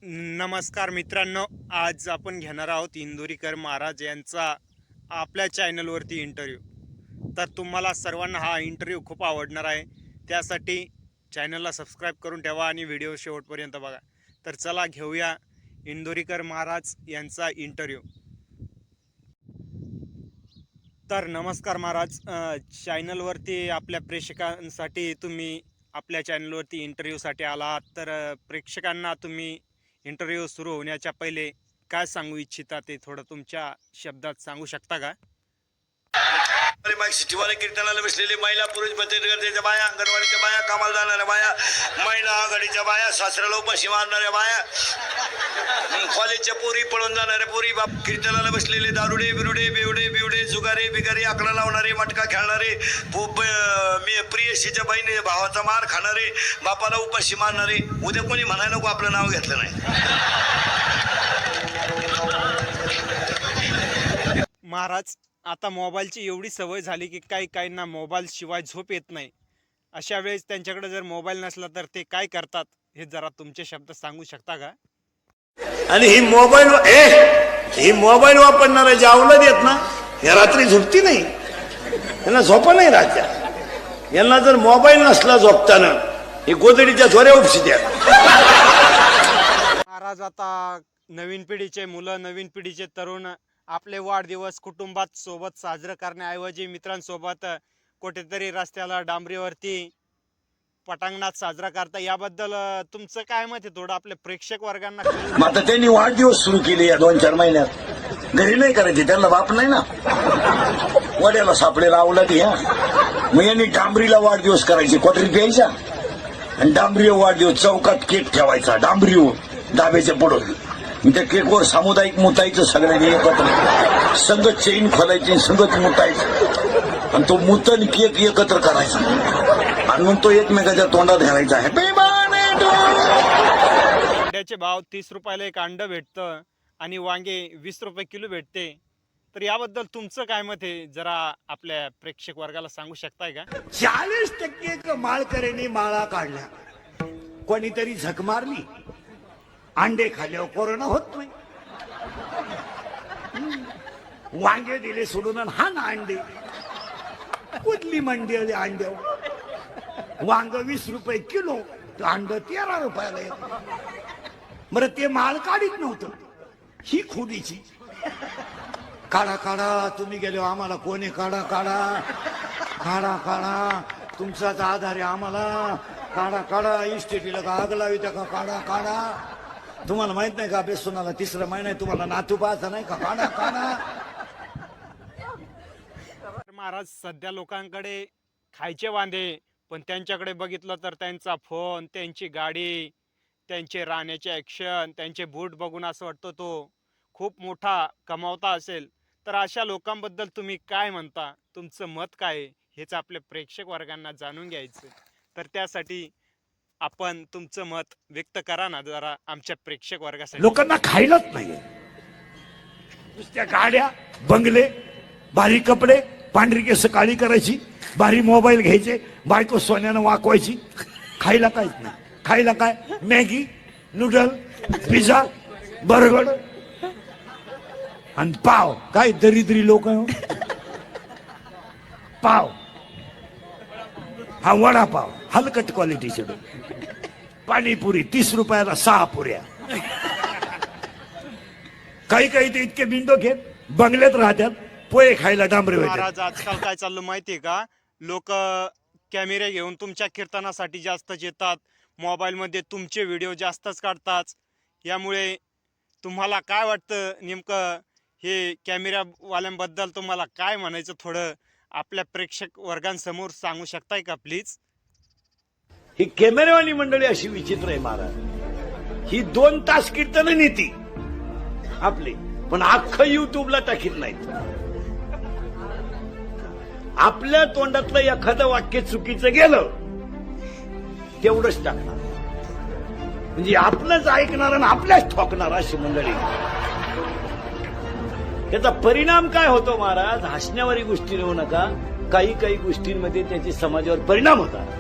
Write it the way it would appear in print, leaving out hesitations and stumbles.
नमस्कार मित्रांनो, आज आपण घेणार आहोत इंदोरीकर महाराज यांचा आपल्या चॅनलवरती इंटरव्ह्यू. तर तुम्हाला सर्वांना हा इंटरव्ह्यू खूप आवडणार आहे. त्यासाठी चॅनलला सबस्क्राईब करून ठेवा आणि व्हिडिओ शेवटपर्यंत बघा. तर चला घेऊया इंदोरीकर महाराज यांचा इंटरव्ह्यू. तर नमस्कार महाराज, चॅनलवरती आपल्या प्रेक्षकांसाठी तुम्ही आपल्या चॅनलवरती इंटरव्ह्यूसाठी आलात. तर प्रेक्षकांना तुम्ही इंटरव्ह्यू सुरू होण्याच्या पहिले काय सांगू इच्छिता ते थोडं तुमच्या शब्दात सांगू शकता का? सिटीवाले कीर्तनाला बसलेले महिला, पुरुष, बचत गटाच्या बाया, अंगणवाडीच्या बाया, कामाला जाणाऱ्या बाया, महिला आघाडीच्या बाया, सासऱ्याला उपाशी मारणाऱ्या बाया, कॉलेजच्या पोरी, पळून जाणाऱ्या पोरी, बाप कीर्तनाला बसलेले दारुडे, बिरुडे, बेवडे, बिवडे, जुगारे, बिगारे, आकडा लावणारे, मटका खेळणारे, मी प्रियशीच्या बहिणी भावाचा मार खाणारे, बापाला उपाशी मारणारे. उद्या कोणी म्हणायला नको आपलं नाव घेतलं नाही. महाराज, आता मोबाईलची एवढी सवय झाली की काहींना मोबाईल शिवाय झोप येत नाही. अशा वेळेस त्यांच्याकडे जर मोबाईल नसला तर ते काय करतात हे जरा तुमचे शब्द सांगू शकता का? आणि ही मोबाईल वापरणारा जे अवलाद आहेत ना, या रात्री झोपती नाही, यांना झोपा नाही राहत्या. यांना जर मोबाईल नसला झोपताना, हे गोदडीच्या झोऱ्या उपशी द्या. महाराज, आता नवीन पिढीचे मुलं, नवीन पिढीचे तरुण आपले वाढदिवस कुटुंबात सोबत साजरं करण्याऐवजी मित्रांसोबत कुठेतरी रस्त्याला, डांबरीवरती, पटांगणात साजरा करता. याबद्दल तुमचं काय मत आहे? थोडं आपल्या प्रेक्षक वर्गांना. आता त्यांनी वाढदिवस सुरू केले या 2-4 महिन्यात. घरी नाही करायचे, त्यांना बाप नाही ना. वड्याला सापडे लावला ह्या, मग यांनी डांबरीला वाढदिवस करायचे, क्वाटरी प्यायच्या आणि डांबरी वाढदिवस चौकात केक ठेवायचा, डांबरी डाब्याच्या पुढं. त्या केकवर सामुदायिक मुतायचं, सगळ्यांनी एकत्र संगत चेन खोलायची, संगत मुतायचं आणि तो मुतन केक एकत्र करायचा आणि मग तो एकमेकाच्या तोंडात घालायचा. Happy birthday to. अंड्याचे भाव 30 रुपयाला एक अंड भेटतं आणि वांगे 20 रुपये किलो भेटते. तर याबद्दल तुमचं काय मत आहे? जरा आपल्या प्रेक्षक वर्गाला सांगू शकताय का? 40% माळकऱ्यांनी माळा काढल्या, कोणीतरी झक मारली, अंडे खाल्ल्यावर कोरोना होत नाही. वांगे दिले सोडून, हा ना अंडे. कुठली मंडी आली अंड्यावर? वांग 20 रुपये किलो, तर अंड 13 रुपयाला येत. बरं, ते माल काढीत नव्हतं, ही खुडीची. काढा काढा, तुम्ही गेलो आम्हाला कोणी काढा काढा काढा काढा, तुमचाच आधार आहे आम्हाला. काढा काढा, इस्टेटीला का आग लावी त्या का? काढा काढा. तुम्हाला माहित नाही का, बेसुनाला 3रा महिना आहे, तुम्हाला नातू पाहायचा नाही का? काढा काढा. महाराज, सध्या लोकांकडे खायचे वांदे, पण त्यांच्याकडे बघितलं तर त्यांचा फोन, त्यांची गाडी, त्यांचे राहण्याचे ॲक्शन, त्यांचे बूट बघून असं वाटतं तो खूप मोठा कमावता असेल. तर अशा लोकांबद्दल तुम्ही काय म्हणता? तुमचं मत काय आहे हेच आपल्या प्रेक्षक वर्गांना जाणून घ्यायचं. तर त्यासाठी आपण तुमचं मत व्यक्त करा ना जरा आमच्या प्रेक्षक वर्गासाठी. लोकांना खायलाच नाहीये. नुसत्या गाड्या, बंगले, भारी कपडे, पांढरी केस काळी करायची, भारी मोबाईल घ्यायचे, बायको सोन्यानं वाकवायची. खायला काहीच नाही. खायला काय? मॅगी, नूडल, पिझ्झा, बर्गर आणि पाव. काय दरिद्री लोक. पाव, हा वडापाव हलकट क्वालिटीचे. पाणीपुरी 30 रुपयाला 6 पुऱ्या. काही काही ते इतके बिंडो घेत बंगल्यात राहतात, पोहे खायला डांबरे. महाराज, आजकाल काय चाललं माहितीये का? लोक कॅमेरे घेऊन तुमच्या कीर्तनासाठी जास्तच येतात, मोबाईलमध्ये तुमचे व्हिडिओ जास्तच काढतात. यामुळे तुम्हाला काय वाटतं नेमकं? हे कॅमेरावाल्यांबद्दल तुम्हाला काय म्हणायचं? थोडं आपल्या प्रेक्षक वर्गांसमोर सांगू शकताय का प्लीज? ही कॅमेरावाली मंडळी अशी विचित्र आहे महाराज. ही 2 तास कीर्तन नेती आपली, पण अख्खं युट्यूबला टाकीत नाहीत. आपल्या तोंडातलं एखादं वाक्य चुकीचं गेलं तेवढंच टाकणार, म्हणजे आपलंच ऐकणार आणि आपल्याच ठोकणार अशी मंडळी. त्याचा परिणाम काय होतो महाराज? हसण्यावारी गोष्टी नेऊ नका, काही काही गोष्टींमध्ये त्याचे समाजावर परिणाम होतात.